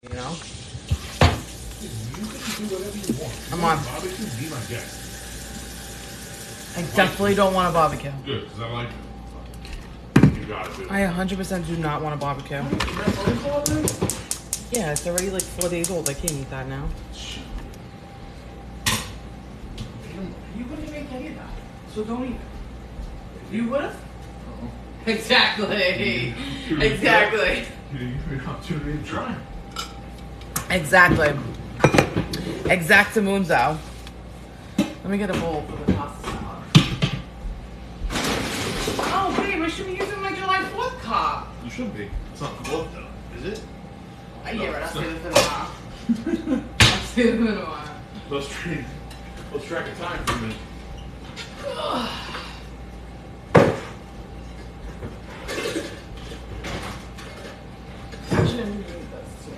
You know? You can do whatever you want. I'm on. Barbecue, be my guest. I definitely don't want a barbecue. Good, because I like it. You gotta do it. I 100% do not want a barbecue. Yeah, it's already like 4 days old. I can't eat that now. You wouldn't make any of that, so don't eat it. You would have? Exactly. Exactly. You give me an opportunity to try. Exactly. Exactamunzo. Let me get a bowl for the pasta salad. Oh, babe, I should be using my July 4th cup. You should be. It's not close though, is it? Yeah, right. I'll say this in a while. I'll say this in a while. Let's track of time for a minute. Actually, I'm gonna need this too.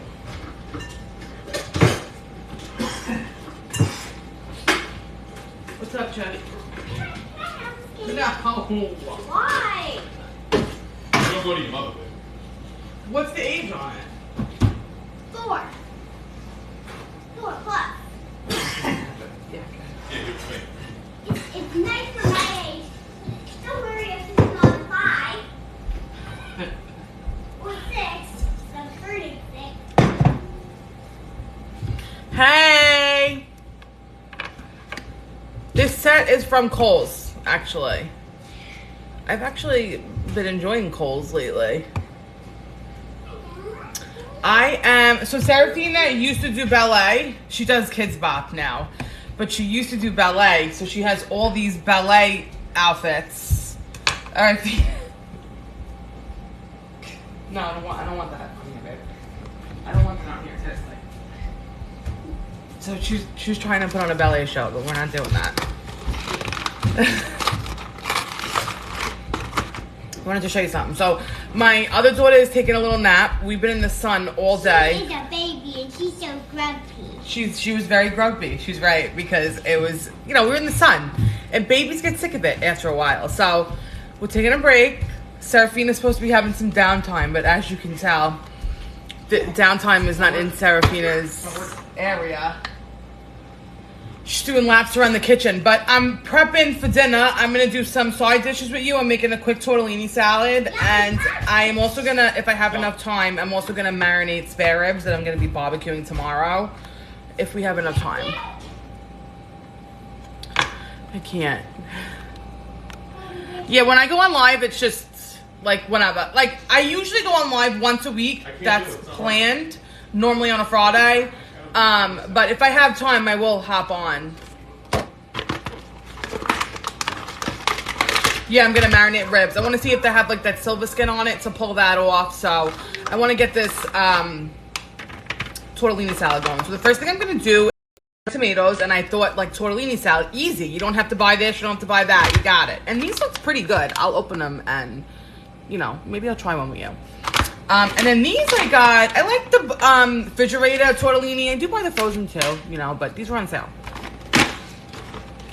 What's up, Chet? No. Why? You don't go to your mother, babe. What's the age on it? 4. 4 plus. Yeah. Yeah, give it to me. It's nice for my age. Don't worry if it's not 5 or 6. I'm turning 6. Hey! This set is from Kohl's, actually. I've actually been enjoying Kohl's lately. So Serafina used to do ballet. She does Kids Bop now. But she used to do ballet, so she has all these ballet outfits. Alright. No, I don't want that on here, babe. I don't want that on here, seriously. So she was trying to put on a ballet show, but we're not doing that. I wanted to show you something. So my other daughter is taking a little nap. We've been in the sun all day. She's a baby and she's so grumpy. She was very grumpy. She's right, because it was, we were in the sun. And babies get sick of it after a while. So we're taking a break. Serafina's supposed to be having some downtime, but as you can tell, the downtime is not in Serafina's area. She's doing laps around the kitchen, but I'm prepping for dinner. I'm gonna do some side dishes with you. I'm making a quick tortellini salad, and I am also gonna, if I have enough time, I'm also gonna marinate spare ribs that I'm gonna be barbecuing tomorrow, if we have enough time. I can't. Yeah, when I go on live, it's just like whenever. Like I usually go on live once a week. That's planned. Normally on a Friday. But if I have time, I will hop on. Yeah, I'm gonna marinate ribs. I want to see if they have like that silver skin on it to pull that off. So I want to get this tortellini salad going. So the first thing I'm gonna do is tomatoes, and I thought like tortellini salad, easy. You don't have to buy this, you don't have to buy that. You got it. And these look pretty good. I'll open them and maybe I'll try one with you. And then these I like the refrigerator tortellini. I do buy the frozen too, but these were on sale.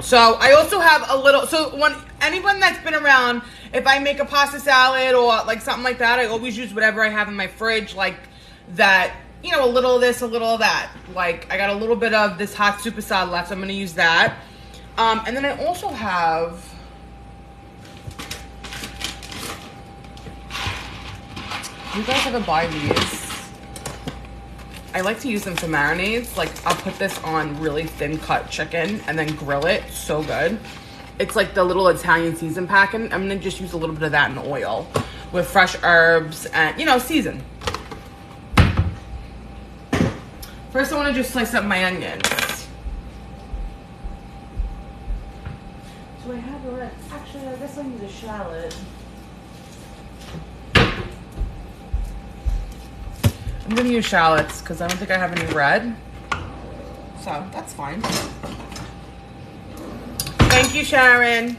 So I also have a little, so when anyone that's been around, if I make a pasta salad or like something like that, I always use whatever I have in my fridge, like that, a little of this, a little of that. Like I got a little bit of this hot super salad left, so I'm going to use that. And then I also have, you guys ever buy these? I like to use them for marinades. Like I'll put this on really thin cut chicken and then grill it. So good. It's like the little Italian season pack, and I'm gonna just use a little bit of that in oil with fresh herbs and season. First I want to just slice up my onions. Do I have the red? Actually, I guess I need a shallot. I'm gonna use shallots because I don't think I have any red, so that's fine. Thank you, Sharon.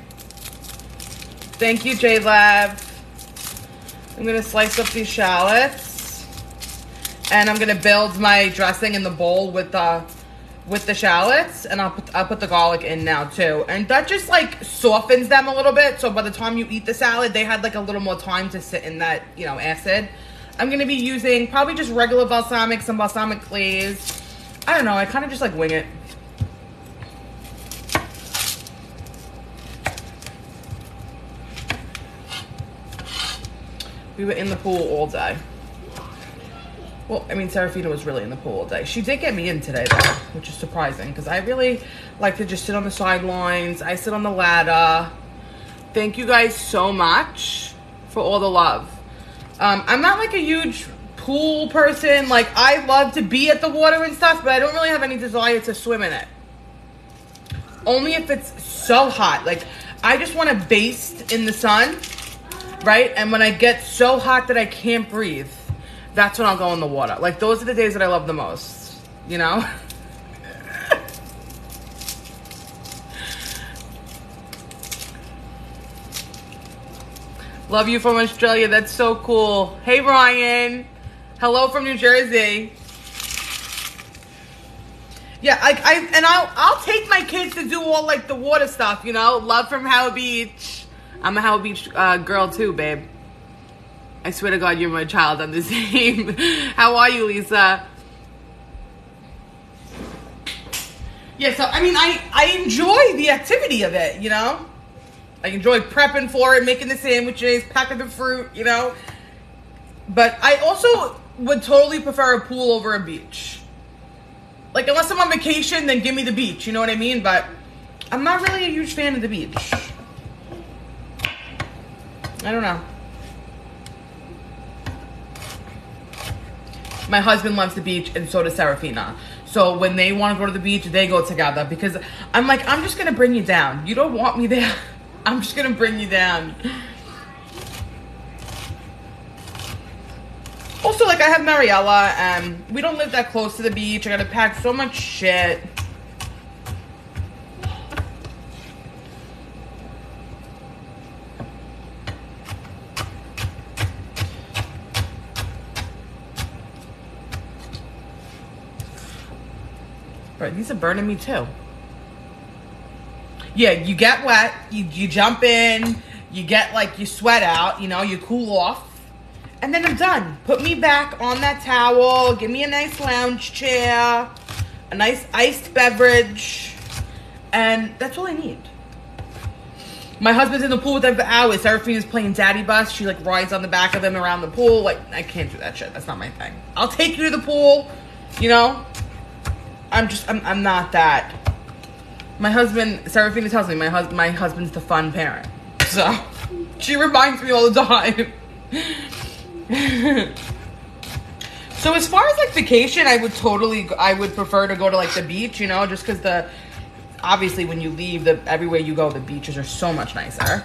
Thank you, J-Lab. I'm gonna slice up these shallots, and I'm gonna build my dressing in the bowl with the shallots, and I'll put the garlic in now too, and that just like softens them a little bit. So by the time you eat the salad, they had like a little more time to sit in that acid. I'm going to be using probably just regular balsamic, some balsamic glaze. I don't know. I kind of just like wing it. We were in the pool all day. Well, I mean, Serafina was really in the pool all day. She did get me in today, though, which is surprising because I really like to just sit on the sidelines. I sit on the ladder. Thank you guys so much for all the love. I'm not like a huge pool person. Like, I love to be at the water and stuff, but I don't really have any desire to swim in it. Only if it's so hot. Like, I just want to baste in the sun, right? And when I get so hot that I can't breathe, that's when I'll go in the water. Like, those are the days that I love the most, you know? Love you from Australia. That's so cool. Hey, Ryan. Hello from New Jersey. Yeah, I'll take my kids to do all, like, the water stuff, you know? Love from Howard Beach. I'm a Howard Beach girl, too, babe. I swear to God, you're my child. I'm the same. How are you, Lisa? Yeah, so, I mean, I enjoy the activity of it, you know? I enjoy prepping for it, making the sandwiches, packing the fruit, you know? But I also would totally prefer a pool over a beach. Like, unless I'm on vacation, then give me the beach, you know what I mean? But I'm not really a huge fan of the beach. I don't know. My husband loves the beach, and so does Serafina. So when they want to go to the beach, they go together. Because I'm like, I'm just going to bring you down. You don't want me there. I'm just going to bring you down. Also, like, I have Mariella, and we don't live that close to the beach. I got to pack so much shit. Right, these are burning me too. Yeah, you get wet, you jump in, you get like your sweat out, you know, you cool off, and then I'm done. Put me back on that towel, give me a nice lounge chair, a nice iced beverage, and that's all I need. My husband's in the pool with them for hours. Serafina's playing daddy bus. She like rides on the back of him around the pool. Like, I can't do that shit. That's not my thing. I'll take you to the pool, you know? I'm not that. My husband, Serafina tells me my husband's the fun parent. So, she reminds me all the time. So as far as like vacation, I would prefer to go to like the beach, you know, just because obviously when you leave, everywhere you go, the beaches are so much nicer.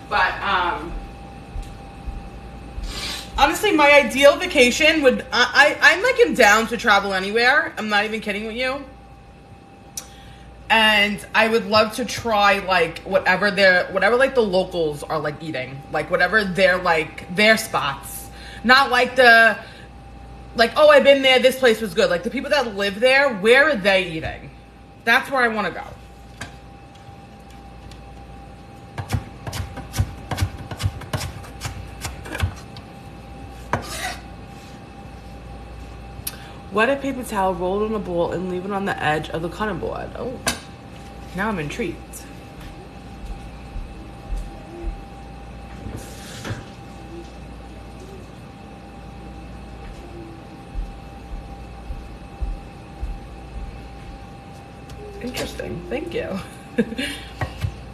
But, honestly, my ideal vacation would... I'm like down to travel anywhere. I'm not even kidding with you. And I would love to try like whatever like the locals are like eating. Like whatever their spots. Not like oh, I've been there, this place was good. Like the people that live there, where are they eating? That's where I want to go. Wet a paper towel, roll it in a ball, and leave it on the edge of the cutting board. Oh, now I'm intrigued. Interesting. Thank you.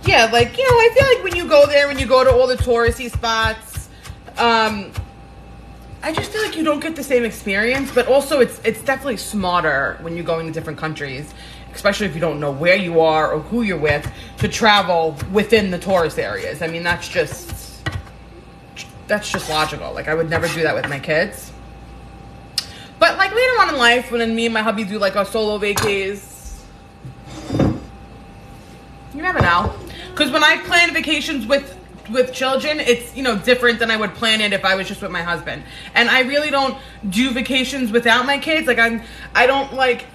Yeah, like, you know, I feel like when you go there, when you go to all the touristy spots, I just feel like you don't get the same experience, but also it's definitely smarter when you're going to different countries, especially if you don't know where you are or who you're with, to travel within the tourist areas. I mean, that's just logical. Like, I would never do that with my kids. But, like, later on in life, when me and my hubby do, like, our solo vacays, you never know. Because when I plan vacations with children, it's, you know, different than I would plan it if I was just with my husband. And I really don't do vacations without my kids. Like, I don't like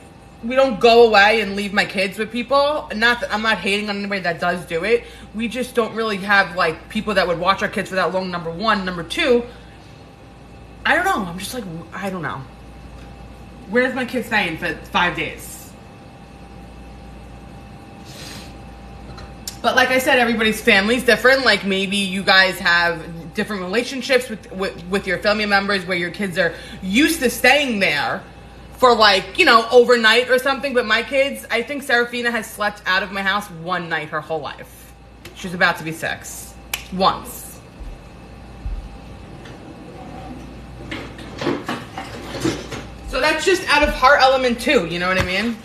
we don't go away and leave my kids with people. Not that I'm not hating on anybody that does do it. We just don't really have like people that would watch our kids for that long. Number one. Number two, I don't know. I'm just like, I don't know. Where's my kid staying for 5 days? But like I said, everybody's family's different. Like maybe you guys have different relationships with your family members where your kids are used to staying there for like, you know, overnight or something. But my kids, I think Serafina has slept out of my house one night her whole life. She's about to be 6. Once. So that's just out of her element too, you know what I mean?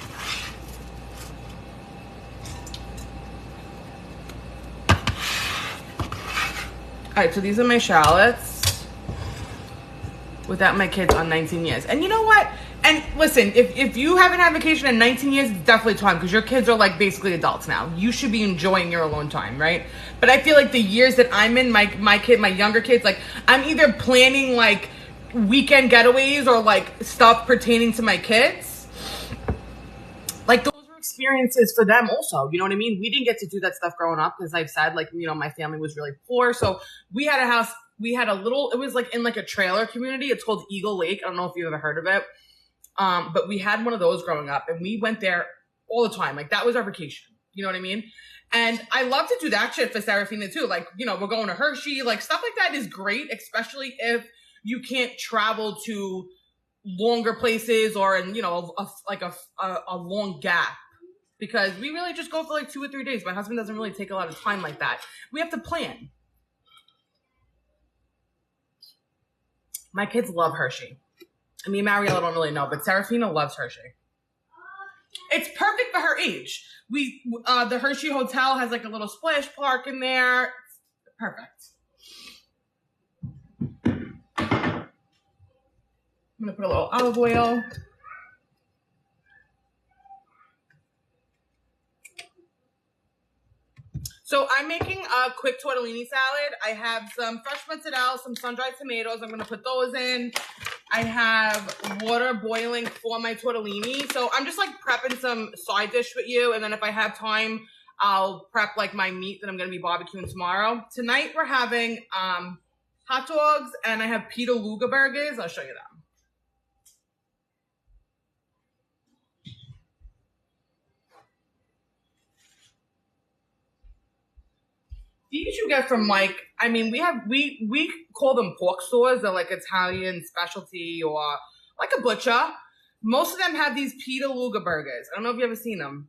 Alright, so these are my shallots without my kids on 19 years. And you know what? And listen, if you haven't had vacation in 19 years, it's definitely time because your kids are like basically adults now. You should be enjoying your alone time, right? But I feel like the years that I'm in, my younger kids, like I'm either planning like weekend getaways or like stuff pertaining to my kids. Like those were experiences for them also, you know what I mean? We didn't get to do that stuff growing up because I've said like, you know, my family was really poor. So we had a house, we had a little, it was like in like a trailer community. It's called Eagle Lake. I don't know if you've ever heard of it. But we had one of those growing up and we went there all the time. Like that was our vacation. You know what I mean? And I love to do that shit for Serafina too. Like, you know, we're going to Hershey, like stuff like that is great, especially if you can't travel to longer places or in, you know, a long gap. Because we really just go for like 2 or 3 days. My husband doesn't really take a lot of time like that. We have to plan. My kids love Hershey. I mean, Mariella don't really know, but Serafina loves Hershey. It's perfect for her age. The Hershey Hotel has like a little splash park in there. It's perfect. I'm gonna put a little olive oil. So I'm making a quick tortellini salad. I have some fresh mozzarella, some sun-dried tomatoes. I'm gonna put those in. I have water boiling for my tortellini. So I'm just like prepping some side dish with you. And then if I have time, I'll prep like my meat that I'm going to be barbecuing tomorrow. Tonight we're having hot dogs and I have pita luga burgers. I'll show you them. These you get from like, I mean, we call them pork stores. They're like Italian specialty or like a butcher. Most of them have these pita luga burgers. I don't know if you've ever seen them,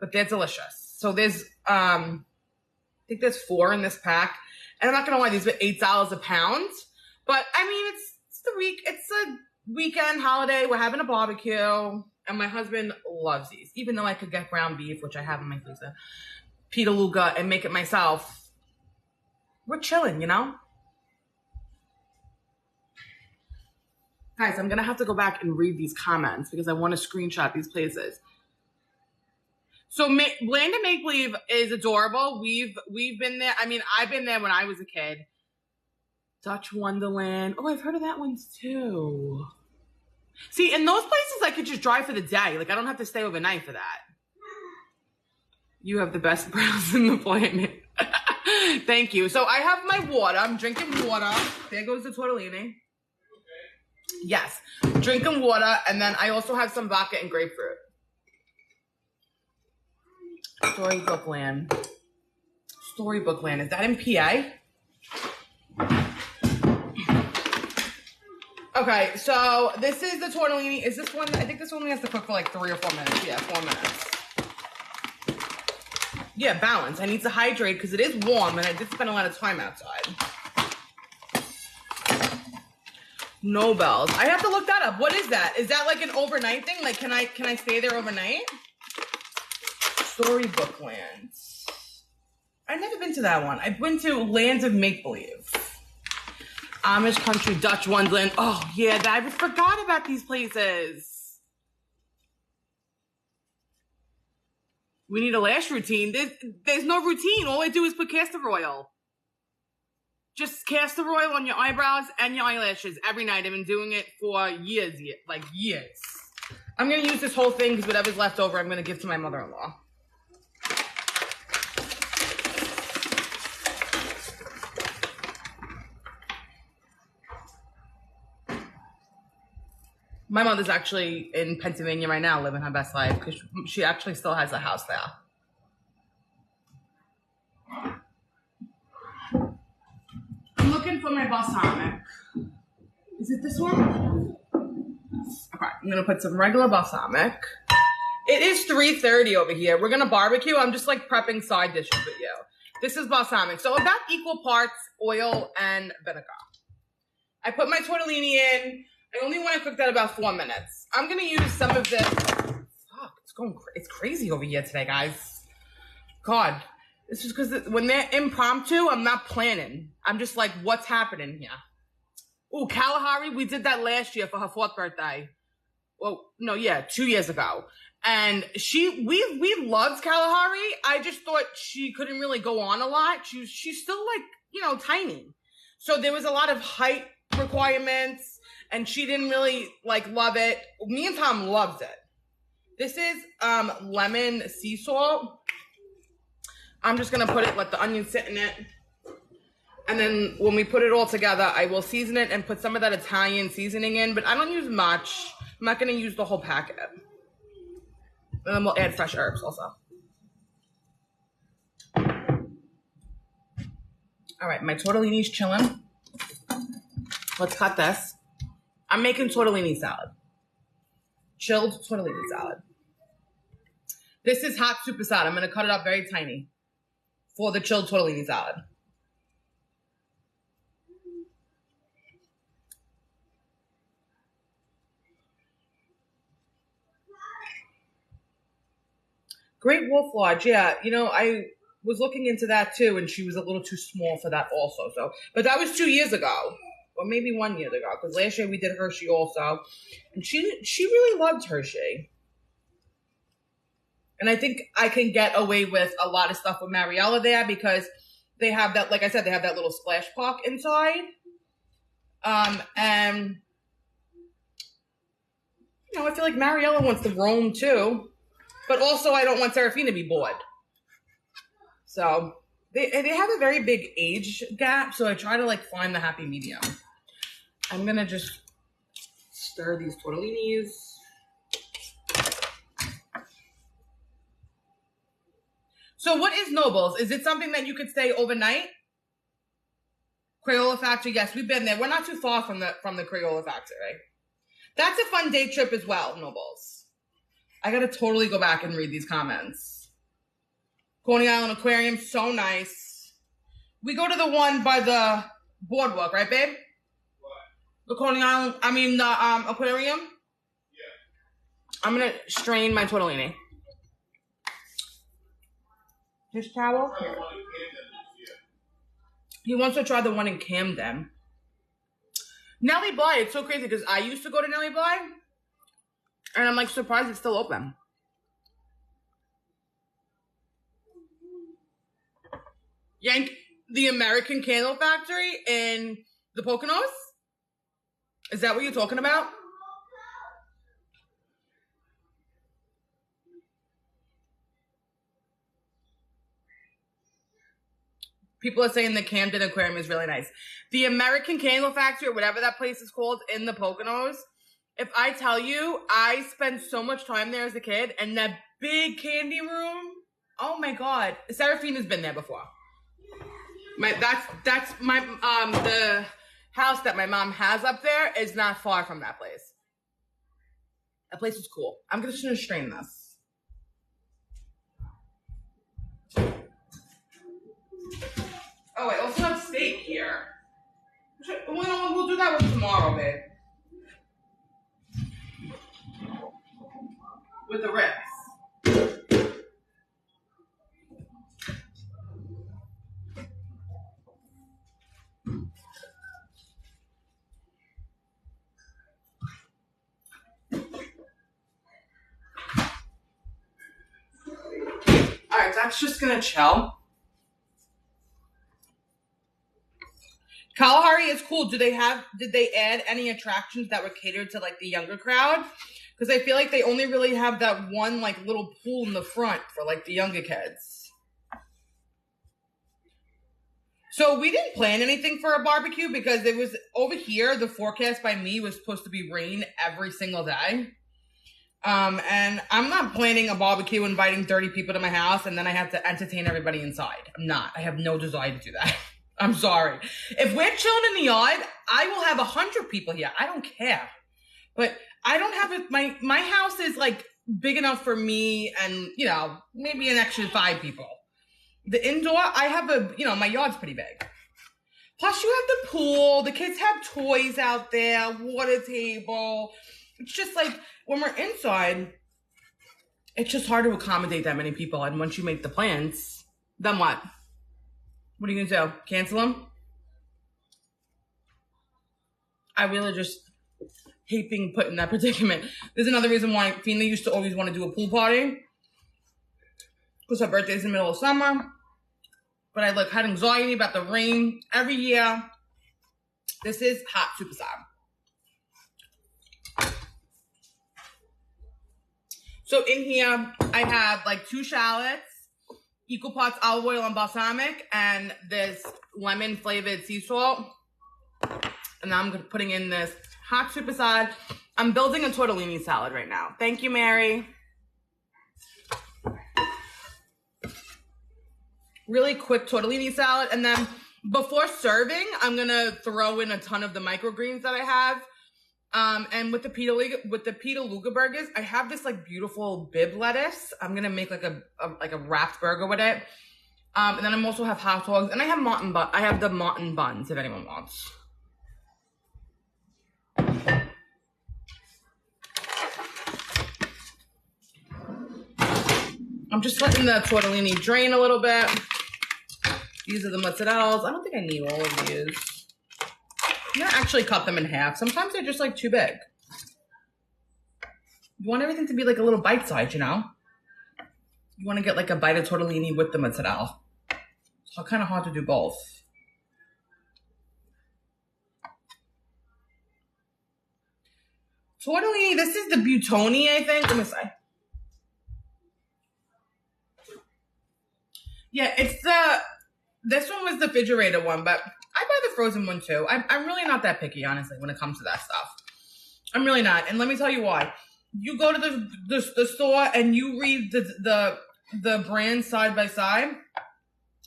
but they're delicious. So there's, I think there's 4 in this pack. And I'm not going to lie, these are $8 a pound. But I mean, it's a weekend holiday. We're having a barbecue and my husband loves these, even though I could get ground beef, which I have in my freezer. Pita luga and make it myself. We're chilling, you know? Guys, I'm gonna have to go back and read these comments because I want to screenshot these places. So Land of Make Believe is adorable. We've been there. I mean, I've been there when I was a kid. Dutch Wonderland. Oh, I've heard of that one too. See, in those places I could just drive for the day. Like I don't have to stay overnight for that. You have the best brows in the planet. Thank you. So I have my water. I'm drinking water. There goes the tortellini. Okay. Yes. Drinking water. And then I also have some vodka and grapefruit. Storybook Land. Storybook Land. Is that in PA? Okay. So this is the tortellini. Is this one? I think this one has to cook for like 3 or 4 minutes. Yeah, 4 minutes. Yeah, balance. I need to hydrate because it is warm and I did spend a lot of time outside. Nobels. I have to look that up. What is that? Is that like an overnight thing? Like, can I stay there overnight? Storybook Land. I've never been to that one. I've been to Lands of Make Believe. Amish Country, Dutch Wonderland. Oh, yeah, I forgot about these places. We need a lash routine. There's no routine. All I do is put castor oil. Just castor oil on your eyebrows and your eyelashes every night. I've been doing it for years, like years. I'm going to use this whole thing because whatever's left over, I'm going to give to my mother-in-law. My mother's actually in Pennsylvania right now, living her best life because she actually still has a house there. I'm looking for my balsamic. Is it this one? Okay, I'm gonna put some regular balsamic. It is 3:30 over here. We're gonna barbecue. I'm just like prepping side dishes with you. This is balsamic. So about equal parts oil and vinegar. I put my tortellini in. I only want to cook that about 4 minutes. I'm gonna use some of this. Fuck, it's crazy over here today, guys. God, this is because when they're impromptu, I'm not planning. I'm just like, what's happening here? Ooh, Kalahari, we did that last year for her 4th birthday. Well, no, yeah, 2 years ago. And we loved Kalahari. I just thought she couldn't really go on a lot. She's still like, tiny. So there was a lot of height requirements and she didn't really like love it. Me and Tom loves it. This is lemon sea salt. I'm just gonna let the onion sit in it. And then when we put it all together, I will season it and put some of that Italian seasoning in, but I don't use much. I'm not gonna use the whole packet. And then we'll add fresh herbs also. All right, my tortellini's chilling. Let's cut this. I'm making tortellini salad. Chilled tortellini salad. This is hot super salad. I'm gonna cut it up very tiny for the chilled tortellini salad. Great Wolf Lodge, yeah. I was looking into that too, and she was a little too small for that also. But that was 2 years ago, or maybe 1 year ago, because last year we did Hershey also, and she really loved Hershey. And I think I can get away with a lot of stuff with Mariella there because they have that, like I said, they have that little splash park inside, and I feel like Mariella wants to roam too. But also, I don't want Seraphine to be bored. So, they have a very big age gap, so I try to, find the happy medium. I'm going to just stir these tortellinis. So, what is Nobles? Is it something that you could stay overnight? Crayola Factory, yes, we've been there. We're not too far from the Crayola Factory. That's a fun day trip as well, Nobles. I gotta totally go back and read these comments. Coney Island Aquarium, so nice. We go to the one by the boardwalk, right, babe? What? The Coney Island, the aquarium? Yeah. I'm gonna strain my tortellini. Dish towel? He wants to try the one in Camden. Nellie Bly, it's so crazy because I used to go to Nellie Bly. And I'm surprised it's still open. The American Candle Factory in the Poconos? Is that what you're talking about? People are saying the Camden Aquarium is really nice. The American Candle Factory, or whatever that place is called, in the Poconos. If I tell you, I spent so much time there as a kid, and that big candy room, oh my God. Seraphine has been there before. That's my, the house that my mom has up there is not far from that place. That place is cool. I'm just gonna strain this. Oh, I also have steak here. We'll do that one tomorrow, babe. With the ribs. Alright, that's just gonna chill. Kalahari is cool. Did they add any attractions that were catered to the younger crowd? Because I feel like they only really have that one like little pool in the front for like the younger kids. So we didn't plan anything for a barbecue because it was over here. The forecast by me was supposed to be rain every single day. And I'm not planning a barbecue, inviting 30 people to my house, and then I have to entertain everybody inside. I'm not. I have no desire to do that. I'm sorry. If we're chilling in the yard, I will have 100 people here. I don't care. But I don't have it. My house is like big enough for me and, you know, maybe an extra 5 people. The indoor, I have my yard's pretty big. Plus you have the pool. The kids have toys out there, water table. It's just like when we're inside, it's just hard to accommodate that many people. And once you make the plans, then what? What are you going to do? Cancel them? I really just hate being put in that predicament. There's another reason why Fina used to always want to do a pool party. Because her birthday's in the middle of summer. But I had anxiety about the rain every year. This is hot superstar. So in here, I have like 2 shallots, equal parts olive oil and balsamic, and this lemon flavored sea salt. And now I'm putting in this hot super salad. I'm building a tortellini salad right now. Thank you, Mary. Really quick tortellini salad. And then before serving, I'm going to throw in a ton of the microgreens that I have. And with the pita luga burgers, I have this like beautiful bib lettuce. I'm going to make like a wrapped burger with it. And then I also have hot dogs, and I have the mutton buns if anyone wants. I'm just letting the tortellini drain a little bit. These are the mozzarellas. I don't think I need all of these. I'm gonna actually cut them in half. Sometimes they're just like too big. You want everything to be like a little bite size, you know? You want to get like a bite of tortellini with the mozzarella. So kind of hard to do both. Tortellini, this is the Buitoni, I think. Let me see. Yeah, this one was the refrigerator one, but I buy the frozen one too. I'm really not that picky, honestly, when it comes to that stuff. I'm really not. And let me tell you why. You go to the store and you read the brand side by side.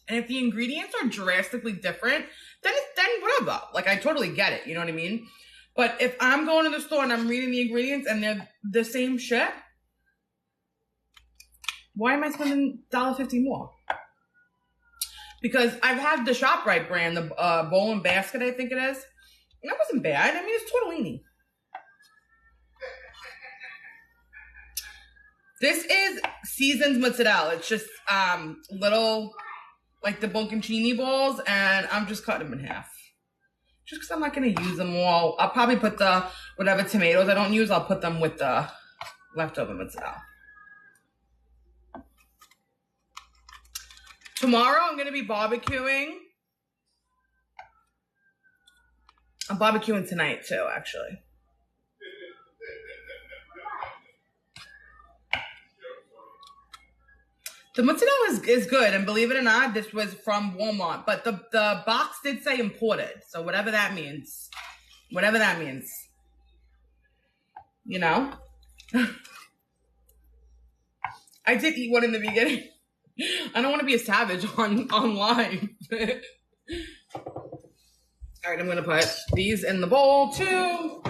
And if the ingredients are drastically different, then whatever. Like, I totally get it. You know what I mean? But if I'm going to the store and I'm reading the ingredients and they're the same shit, why am I spending $1.50 more? Because I've had the ShopRite brand, the bowl and basket, I think it is. And that wasn't bad. I mean, it's tortellini. This is seasoned mozzarella. It's just little, like the bocconcini balls, and I'm just cutting them in half. Just because I'm not going to use them all. I'll probably put the, whatever tomatoes I don't use, I'll put them with the leftover mozzarella. Tomorrow, I'm going to be barbecuing. I'm barbecuing tonight, too, actually. The mozzarella is good, and believe it or not, this was from Walmart. But the box did say imported, so whatever that means. Whatever that means. You know? I did eat one in the beginning. I don't want to be a savage online. All right, I'm going to put these in the bowl, too.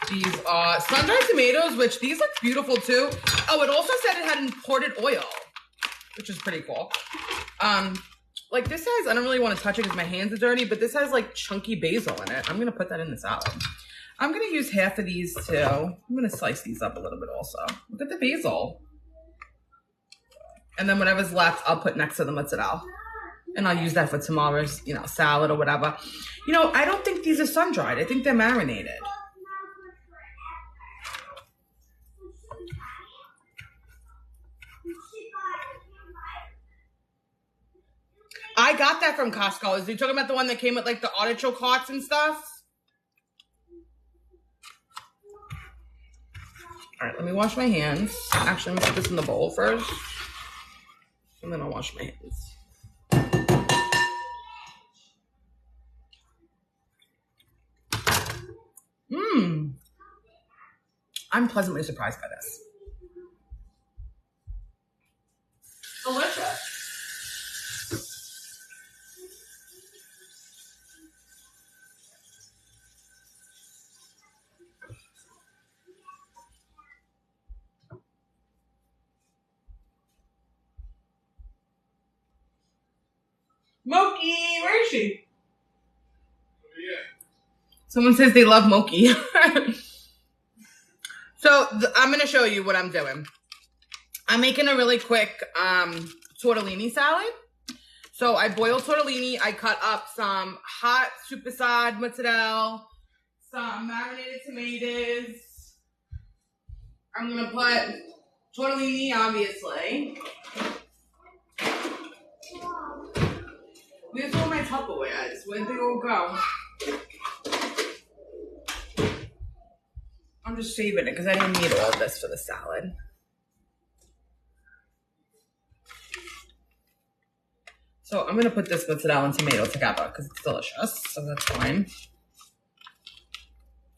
These are sun-dried tomatoes, which these look beautiful, too. Oh, it also said it had imported oil, which is pretty cool. Like this has, I don't really want to touch it because my hands are dirty, but this has like chunky basil in it. I'm going to put that in the salad. I'm going to use half of these too. I'm going to slice these up a little bit also. Look at the basil. And then whatever's left, I'll put next to the mozzarella. And I'll use that for tomorrow's, salad or whatever. I don't think these are sun-dried. I think they're marinated. I got that from Costco. Is you talking about the one that came with like the artichoke hearts and stuff? All right, let me wash my hands. Actually, I'm gonna put this in the bowl first. And then I'll wash my hands. I'm pleasantly surprised by this. Delicious. Moki, where is she? Someone says they love Moki. So I'm going to show you what I'm doing. I'm making a really quick tortellini salad. So I boiled tortellini. I cut up some hot supersized mozzarella, some marinated tomatoes. I'm going to put tortellini, obviously. Where's all my Tupperwares? Where'd they all go? I'm just saving it because I didn't need all of this for the salad. So I'm going to put this mozzarella and tomato together because it's delicious. So that's fine.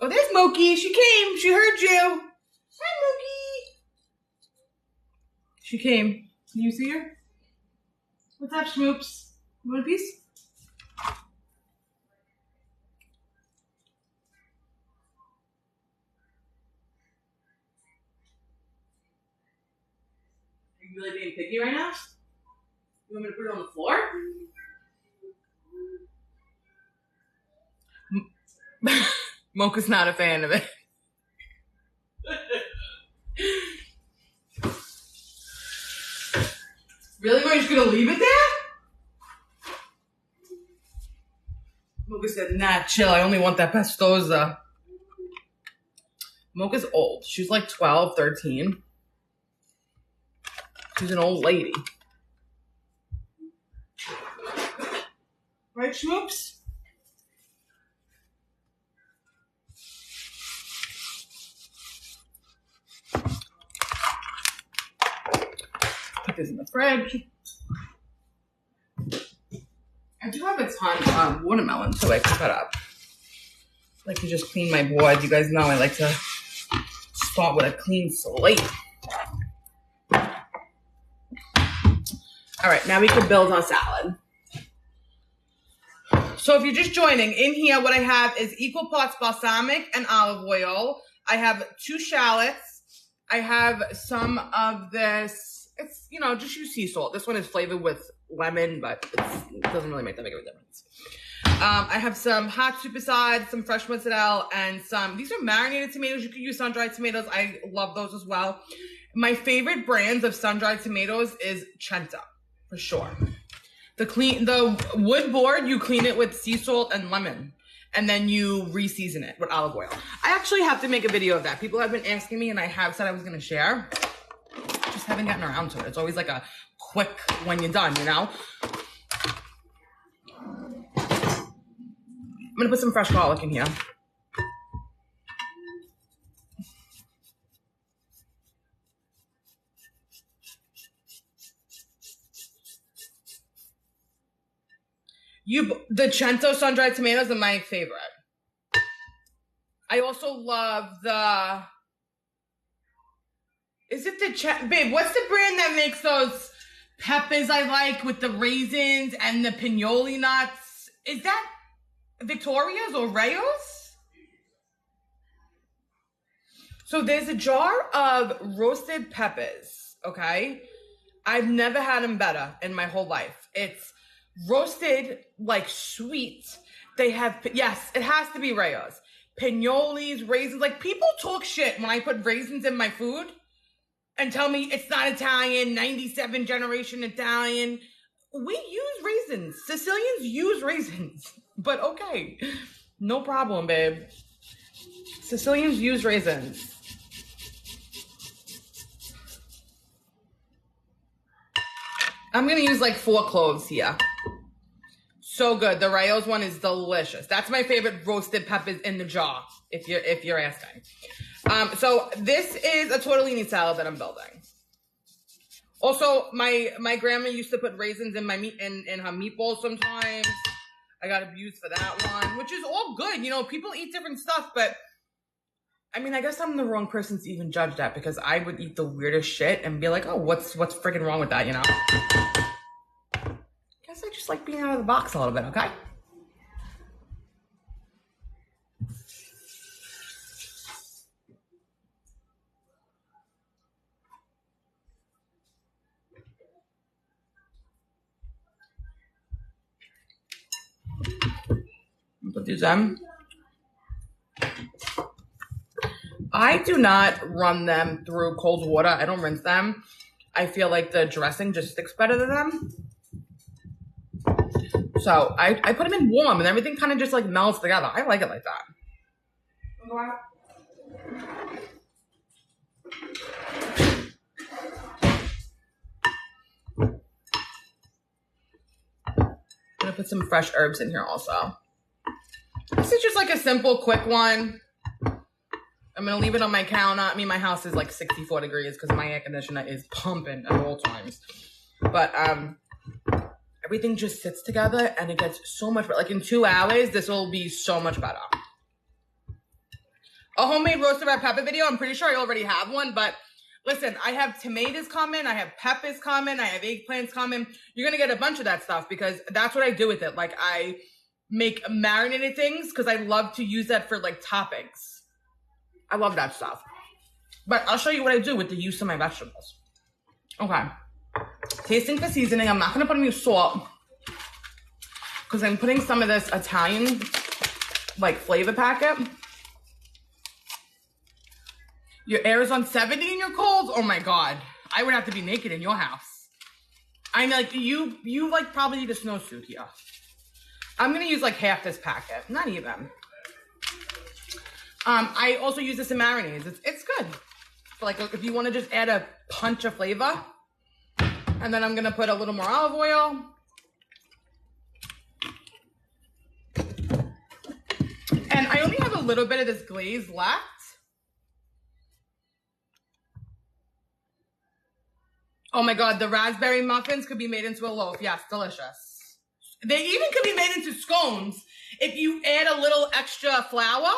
Oh, there's Moki. She came. She heard you. Hi, Moki. She came. Can you see her? What's up, Schmoops? You want a piece? Are you really being picky right now? You want me to put it on the floor? Mocha's not a fan of it. Really? We're just gonna leave it there? Mocha said, nah, chill. I only want that pastosa. Mocha's old. She's like 12, 13. She's an old lady. Right, Schmoops? Put this in the fridge. I do have a ton of watermelon, so I can cut up. I like to just clean my boards. You guys know I like to start with a clean slate. All right, now we can build our salad. So if you're just joining, in here what I have is equal parts balsamic and olive oil. I have 2 shallots. I have some of this, it's, you know, just use sea salt. This one is flavored with lemon, but it doesn't really make that big of a difference. I have some hot superside, some fresh mozzarella, and these are marinated tomatoes. You could use sun-dried tomatoes. I love those as well. My favorite brands of sun-dried tomatoes is Cento, for sure. The wood board, you clean it with sea salt and lemon, and then you re-season it with olive oil. I actually have to make a video of that. People have been asking me, and I have said I was going to share. Just haven't gotten around to it. It's always like a quick when you're done, you know? I'm going to put some fresh garlic in here. The Cento sun-dried tomatoes are my favorite. I also love babe, what's the brand that makes those peppers I like with the raisins and the pinoli nuts? Is that Victoria's or Rayo's? So there's a jar of roasted peppers, okay? I've never had them better in my whole life. It's roasted, like sweet. They have, yes, it has to be Rayo's. Pinolis, raisins. Like, people talk shit when I put raisins in my food and tell me it's not Italian, 97 generation Italian. We use raisins. Sicilians use raisins. But okay, no problem, babe. Sicilians use raisins. I'm gonna use like 4 cloves here. So good. The Rayo's one is delicious. That's my favorite roasted peppers in the jar, if you're asking. So this is a tortellini salad that I'm building. Also, my grandma used to put raisins in my meat in her meatballs sometimes. I got abused for that one, which is all good. You know, people eat different stuff, but I mean, I guess I'm the wrong person to even judge that because I would eat the weirdest shit and be like, oh, what's freaking wrong with that, you know? I guess I just like being out of the box a little bit, okay? Put these in. I do not run them through cold water. I don't rinse them. I feel like the dressing just sticks better to them. So I put them in warm and everything kind of just like melts together. I like it like that. I'm gonna put some fresh herbs in here also. This is just like a simple, quick one. I'm gonna leave it on my counter. I mean, my house is like 64 degrees because my air conditioner is pumping at all times. But everything just sits together and it gets so much better. Like in 2 hours, this will be so much better. A homemade roasted red pepper video. I'm pretty sure I already have one, but listen, I have tomatoes coming, I have peppers coming, I have eggplants coming. You're gonna get a bunch of that stuff because that's what I do with it. Like I make marinated things because I love to use that for like toppings. I love that stuff. But I'll show you what I do with the use of my vegetables. Okay. Tasting for seasoning. I'm not going to put any salt because I'm putting some of this Italian like flavor packet. Your air is on 70 and you're cold? Oh my God. I would have to be naked in your house. I mean, like you like probably need a snowsuit here. I'm going to use like half this packet. Not even. I also use this in marinades. It's good. So like if you want to just add a punch of flavor. And then I'm going to put a little more olive oil. And I only have a little bit of this glaze left. Oh my God, the raspberry muffins could be made into a loaf. Yes, delicious. They even could be made into scones if you add a little extra flour.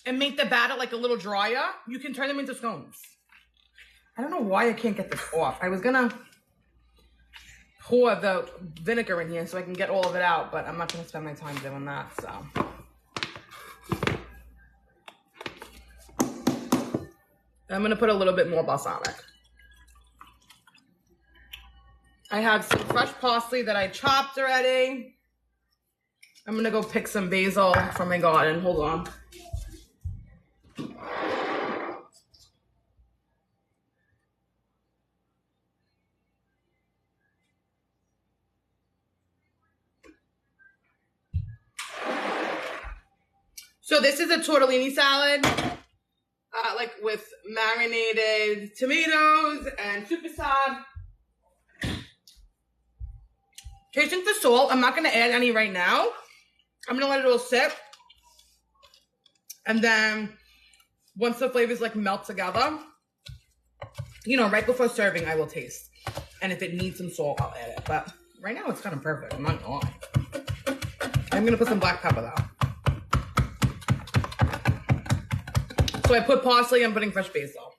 And make the batter like a little drier, you can turn them into scones. I don't know why I can't get this off. I was gonna pour the vinegar in here so I can get all of it out, but I'm not gonna spend my time doing that, so. I'm gonna put a little bit more balsamic. I have some fresh parsley that I chopped already. I'm gonna go pick some basil from my garden, hold on. So this is a tortellini salad, like with marinated tomatoes and super salt. Tasting for salt, I'm not going to add any right now. I'm going to let it all sit. And then once the flavors like melt together, you know, right before serving, I will taste. And if it needs some salt, I'll add it. But right now it's kind of perfect. I'm not going to lie. I'm going to put some black pepper though. So I put parsley, I'm putting fresh basil.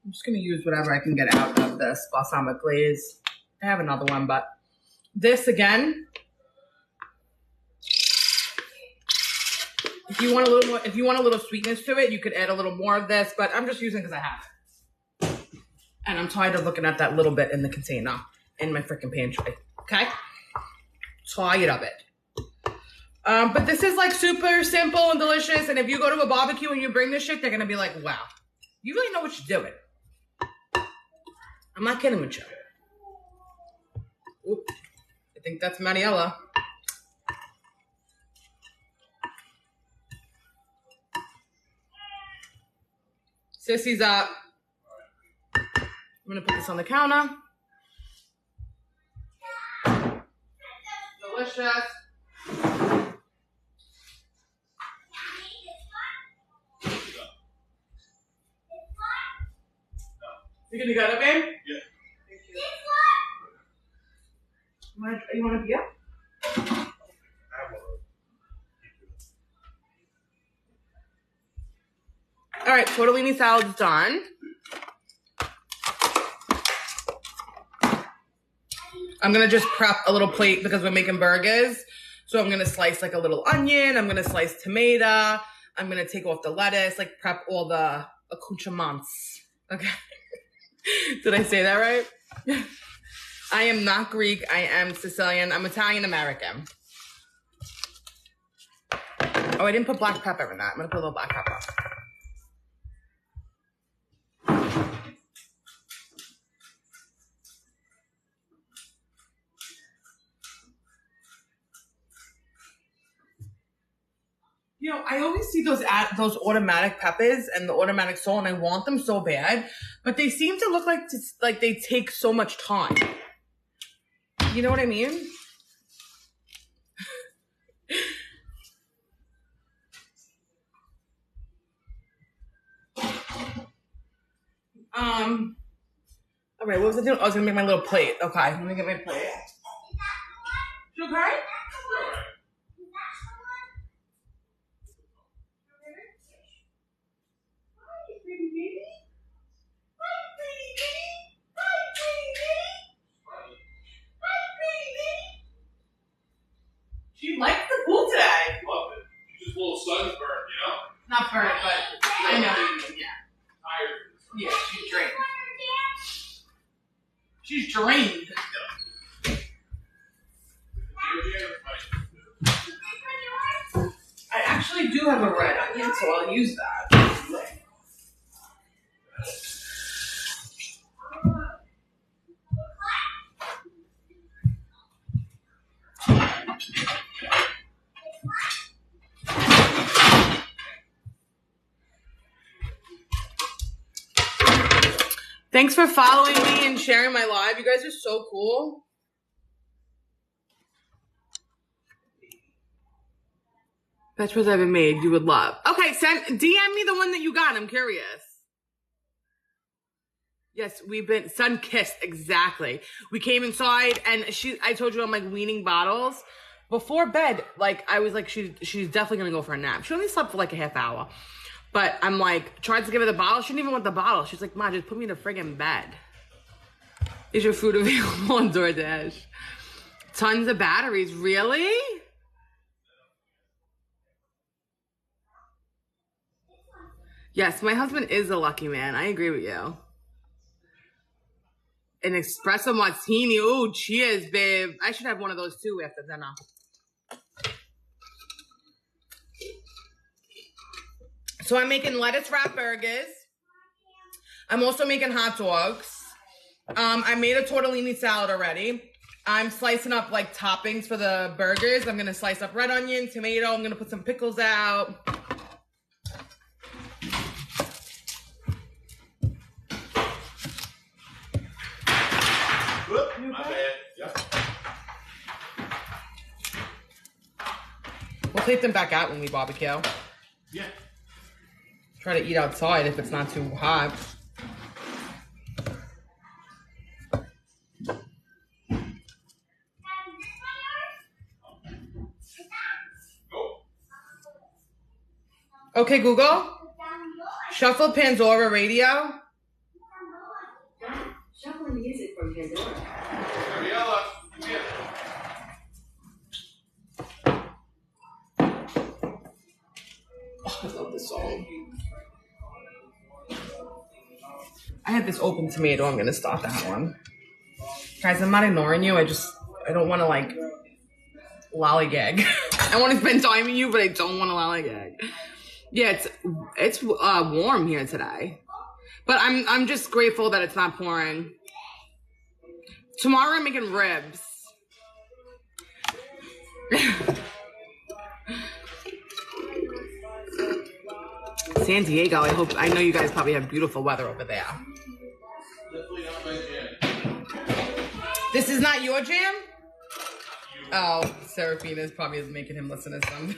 I'm just going to use whatever I can get out of this balsamic glaze. I have another one, but this again, if you want a little more, if you want a little sweetness to it, you could add a little more of this, but I'm just using because I have it. And I'm tired of looking at that little bit in the container in my freaking pantry. Okay? Tired of it. But this is like super simple and delicious. And if you go to a barbecue and you bring this shit, they're going to be like, wow, you really know what you're doing. I'm not kidding with you. Oop. I think that's Mariella. Sissy's up. I'm gonna put this on the counter. Delicious. You gonna get it, babe? Yeah. You want a beer? All right, tortellini salad's done. I'm gonna just prep a little plate because we're making burgers. So I'm gonna slice like a little onion. I'm gonna slice tomato. I'm gonna take off the lettuce, like prep all the accoutrements. Okay. Did I say that right? I am not Greek. I am Sicilian. I'm Italian American. Oh, I didn't put black pepper in that. I'm gonna put a little black pepper. You know, I always see those automatic peppers and the automatic salt, and I want them so bad, but they seem to look like they take so much time. You know what I mean? All right, what was I doing? I was gonna make my little plate. Okay, let me get my plate. You okay? She likes the pool today. Love it. She's just a little sunburned, you know? Not burnt, but I know. Yeah. Tired. Yeah, she's drained. She's drained. I actually do have a red onion, so I'll use that. Thanks for following me and sharing my live. You guys are so cool. Vegetables I haven't made, you would love. Okay, DM me the one that you got. I'm curious. Yes, we've been sun-kissed, exactly. We came inside and I told you I'm like weaning bottles. Before bed, like I was like, she's definitely gonna go for a nap. She only slept for like a half hour. But I'm like, tried to give her the bottle. She didn't even want the bottle. She's like, Ma, just put me in the friggin' bed. Is your food available on DoorDash? Tons of batteries, really? Yes, my husband is a lucky man. I agree with you. An espresso martini. Oh, cheers, babe. I should have one of those too after dinner. So I'm making lettuce wrap burgers. I'm also making hot dogs. I made a tortellini salad already. I'm slicing up like toppings for the burgers. I'm gonna slice up red onion, tomato. I'm gonna put some pickles out. My bad. Yep. We'll take them back out when we barbecue. Yeah. Try to eat outside if it's not too hot. Okay, Google. Shuffle Pandora radio. Shuffling music from Pandora. Ariella, come here. Oh, I love this song. I had this open tomato. I'm gonna start that one. Guys, I'm not ignoring you. I don't want to like lollygag. I want to spend time with you, but I don't want to lollygag. Yeah, it's warm here today, but I'm just grateful that it's not pouring. Tomorrow I'm making ribs. San Diego, I know you guys probably have beautiful weather over there. This is not your jam? Oh, Serafina's probably making him listen to something.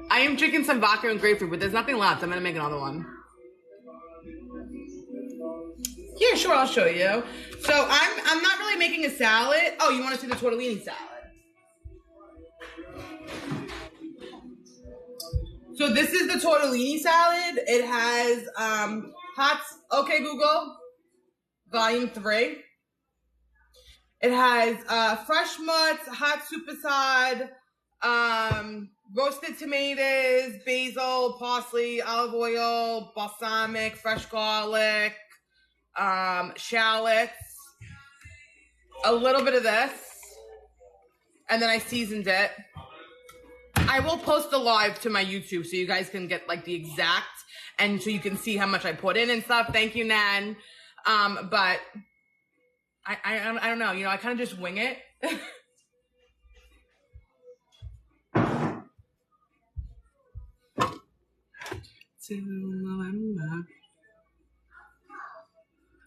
I am drinking some vodka and grapefruit, but there's nothing left. I'm gonna make another one. Yeah, sure, I'll show you. So I'm not really making a salad. Oh, you want to see the tortellini salad? So this is the tortellini salad. It has okay Google, volume 3. It has fresh mutts, hot supersad, roasted tomatoes, basil, parsley, olive oil, balsamic, fresh garlic, shallots, a little bit of this, and then I seasoned it. I will post the live to my YouTube so you guys can get like the exact, and so you can see how much I put in and stuff. Thank you, Nan. But I don't know, you know, I kind of just wing it.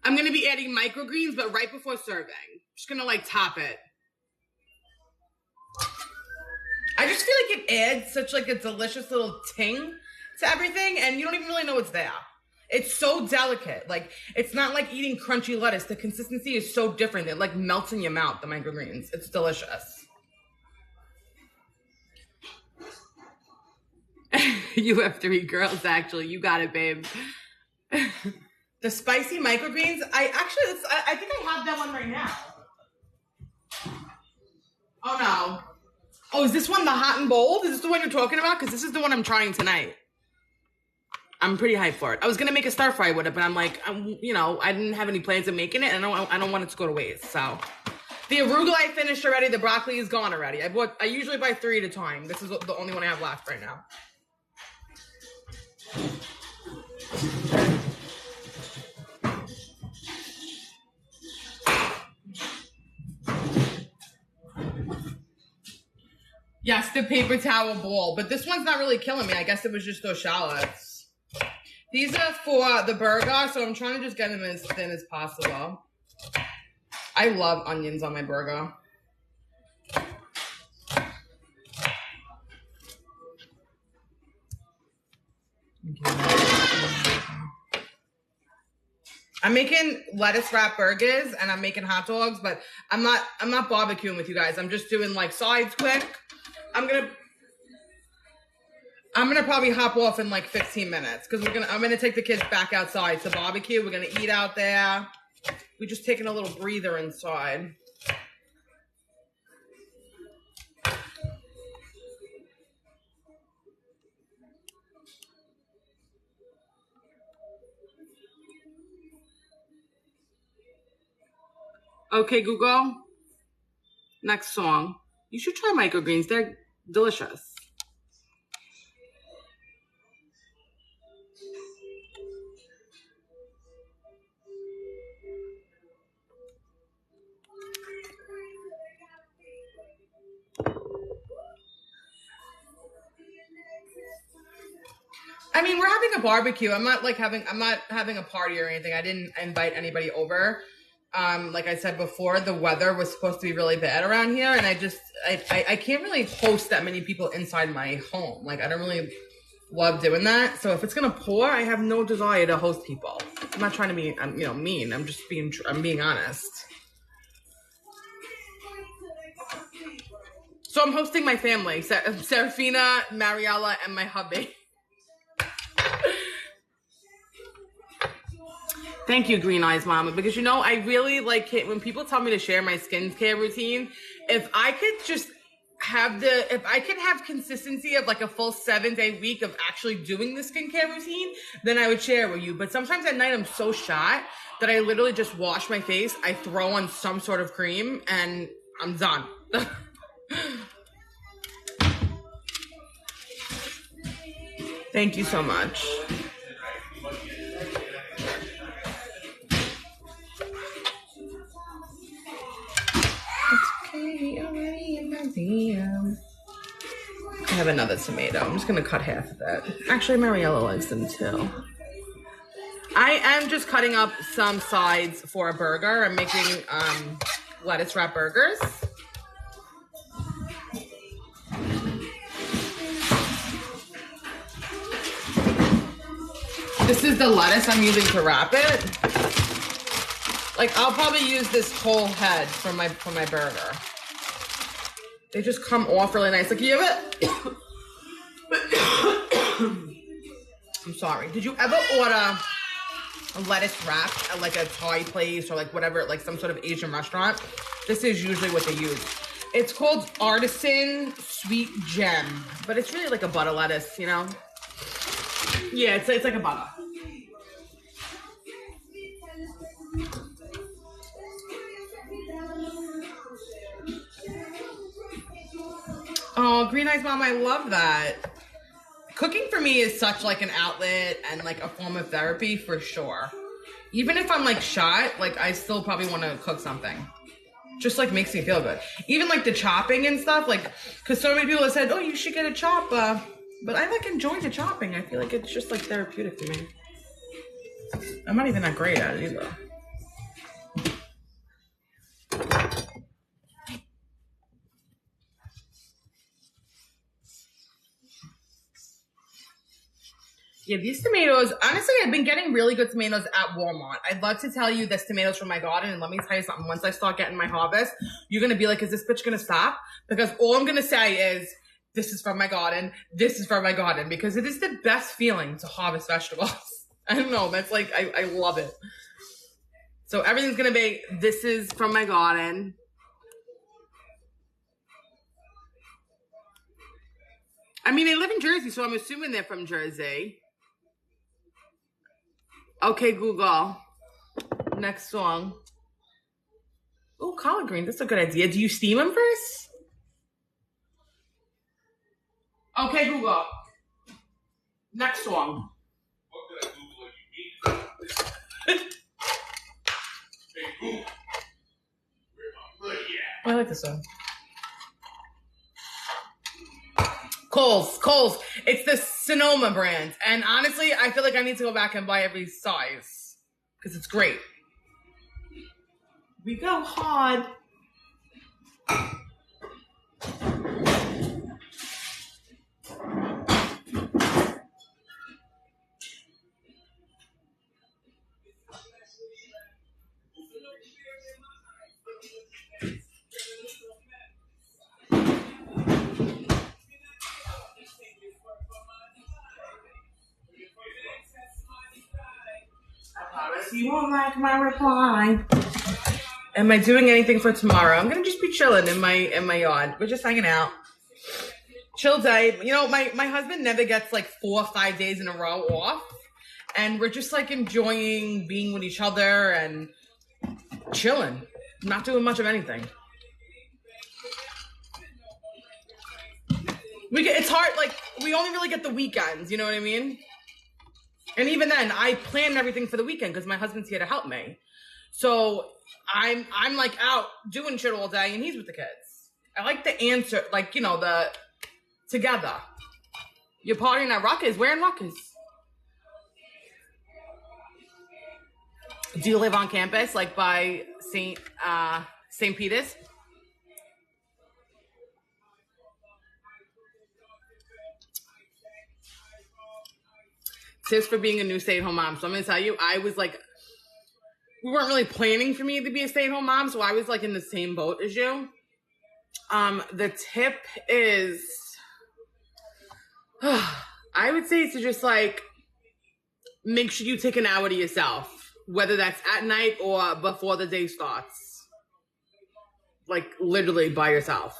I'm going to be adding microgreens, but right before serving. Just going to like top it. I just feel like it adds such like a delicious little ting to everything, and you don't even really know it's there. It's so delicate. Like, it's not like eating crunchy lettuce. The consistency is so different. It like melts in your mouth, the microgreens. It's delicious. You have 3 girls, actually. You got it, babe. The spicy microgreens, I think I have that one right now. Oh, no. Oh, is this one the hot and bold? Is this the one you're talking about? Because this is the one I'm trying tonight. I'm pretty hyped for it. I was going to make a stir fry with it, but I'm like, you know, I didn't have any plans of making it, and I don't want it to go to waste, so. The arugula I finished already. The broccoli is gone already. I usually buy 3 at a time. This is the only one I have left right now. Yes, the paper towel bowl. But this one's not really killing me. I guess it was just those shallots. These are for the burger, so I'm trying to just get them as thin as possible. I love onions on my burger. I'm making lettuce wrap burgers and I'm making hot dogs, but I'm not barbecuing with you guys. I'm just doing like sides quick. I'm gonna probably hop off in like 15 minutes because I'm gonna take the kids back outside to barbecue. We're gonna eat out there. We're just taking a little breather inside. Okay, Google. Next song. You should try microgreens. They're delicious. I mean, we're having a barbecue. I'm not having a party or anything. I didn't invite anybody over. Like I said before, the weather was supposed to be really bad around here, and I can't really host that many people inside my home. Like, I don't really love doing that. So if it's gonna pour, I have no desire to host people. I'm not trying to be, mean. I'm being honest. So I'm hosting my family, Serafina, Mariella, and my hubby. Thank you, Green Eyes Mama, because I really like it when people tell me to share my skincare routine. If I could have consistency of like a full 7-day week of actually doing the skincare routine, then I would share it with you. But sometimes at night I'm so shot that I literally just wash my face, I throw on some sort of cream, and I'm done. Thank you so much. I have another tomato. I'm just gonna cut half of that. Actually, Mariella likes them too. I am just cutting up some sides for a burger. I'm making lettuce wrap burgers. This is the lettuce I'm using to wrap it. Like, I'll probably use this whole head for my burger. They just come off really nice. Like, you ever... I'm sorry. Did you ever order a lettuce wrap at like a Thai place or like whatever, like some sort of Asian restaurant? This is usually what they use. It's called Artisan Sweet Gem, but it's really like a butter lettuce, you know? Yeah, it's like a butter. Oh, Green Eyes Mom, I love that. Cooking for me is such like an outlet and like a form of therapy for sure. Even if I'm like shot, like I still probably want to cook something. Just like makes me feel good. Even like the chopping and stuff, like, because so many people have said, oh, you should get a chop. But I like enjoy the chopping. I feel like it's just like therapeutic to me. I'm not even that great at it either. Yeah, these tomatoes, honestly, I've been getting really good tomatoes at Walmart. I'd love to tell you this tomatoes from my garden, and let me tell you something. Once I start getting my harvest, you're going to be like, is this bitch going to stop? Because all I'm going to say is, this is from my garden, this is from my garden, because it is the best feeling to harvest vegetables. I don't know, that's like, I love it. So everything's going to be, this is from my garden. I mean, they live in Jersey, so I'm assuming they're from Jersey. Okay, Google. Next song. Oh, collard greens. That's a good idea. Do you steam them first? Okay, Google. Next song. What did I Google and you need? Hey, Google. Where my money at? I like this song. Kohl's. It's the Sonoma brand. And honestly, I feel like I need to go back and buy every size. Because it's great. We go hard. You won't like my reply. Am I doing anything for tomorrow? I'm gonna just be chilling in my yard. We're just hanging out. Chill day. You know, my husband never gets like 4 or 5 days in a row off. And we're just like enjoying being with each other and chilling. Not doing much of anything. It's hard, like, we only really get the weekends, you know what I mean? And even then, I plan everything for the weekend because my husband's here to help me. So I'm like out doing shit all day and he's with the kids. I like the answer, like, you know, the together. You're partying at Ruckus. Where in Ruckus? Do you live on campus, like by St. Peter's? Tips for being a new stay-at-home mom. So I'm gonna tell you, I was like, we weren't really planning for me to be a stay-at-home mom, so I was like in the same boat as you. The tip is, I would say to just like, make sure you take an hour to yourself, whether that's at night or before the day starts. Like literally by yourself.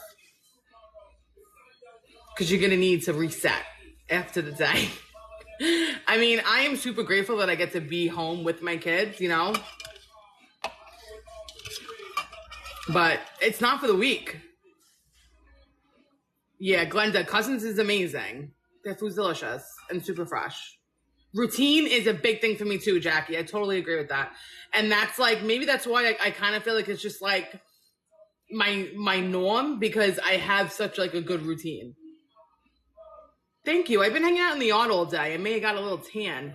Because you're gonna need to reset after the day. I mean, I am super grateful that I get to be home with my kids, you know? But it's not for the week. Yeah, Glenda, Cousins is amazing. Their food's delicious and super fresh. Routine is a big thing for me too, Jackie. I totally agree with that. And that's like, maybe that's why I kind of feel like it's just like my norm because I have such like a good routine. Thank you. I've been hanging out in the yard all day. I may have got a little tan.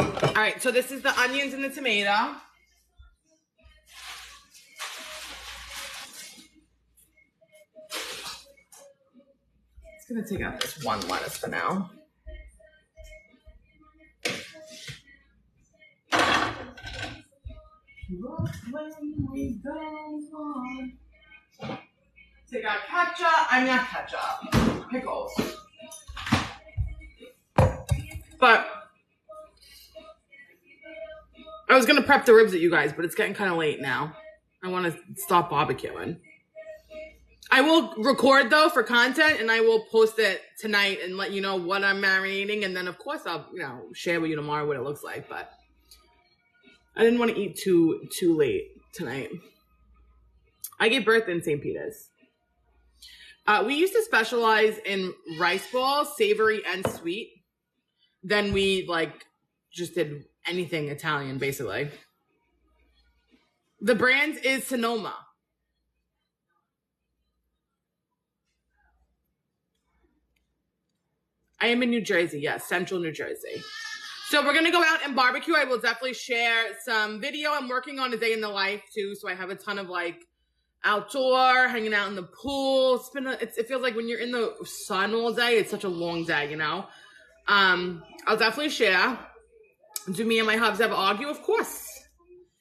All right, so this is the onions and the tomato. It's gonna take out this one lettuce for now. Take out ketchup. I'm not ketchup. Pickles. But I was gonna prep the ribs at you guys, but it's getting kind of late now. I want to stop barbecuing. I will record though for content, and I will post it tonight and let you know what I'm marinating, and then of course I'll share with you tomorrow what it looks like. But I didn't want to eat too late tonight. I gave birth in St. Peter's. We used to specialize in rice balls, savory and sweet. Then we just did anything Italian, basically. The brand is Sonoma. I am in New Jersey, yes, central New Jersey. So we're going to go out and barbecue. I will definitely share some video. I'm working on a day in the life, too, so I have a ton of, outdoor, hanging out in the pool. It feels like when you're in the sun all day, it's such a long day, I'll definitely share. Do me and my hubs ever argue? Of course.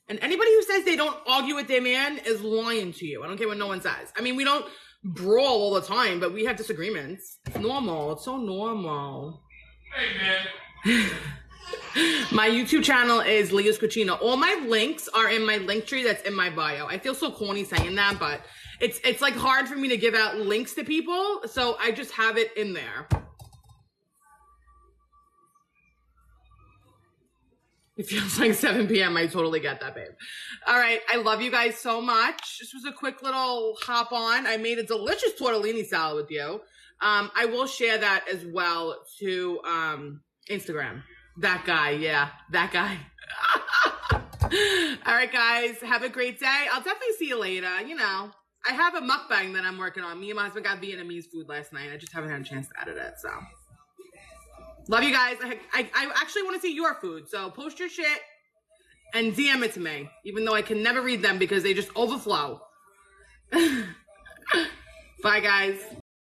And anybody who says they don't argue with their man is lying to you. I don't care what no one says. I mean, we don't brawl all the time, but we have disagreements. It's normal. It's so normal. Hey, man. My YouTube channel is Leah's Cucina. All my links are in my link tree that's in my bio. I feel so corny saying that, but it's hard for me to give out links to people, so I just have it in there. It feels like 7 p.m. I totally get that, babe. All right. I love you guys so much. This was a quick little hop on. I made a delicious tortellini salad with you. I will share that as well to Instagram. That guy. Yeah, that guy. All right, guys. Have a great day. I'll definitely see you later. I have a mukbang that I'm working on. Me and my husband got Vietnamese food last night. I just haven't had a chance to edit it, so. Love you guys. I actually want to see your food, so post your shit and DM it to me, even though I can never read them because they just overflow. Bye, guys.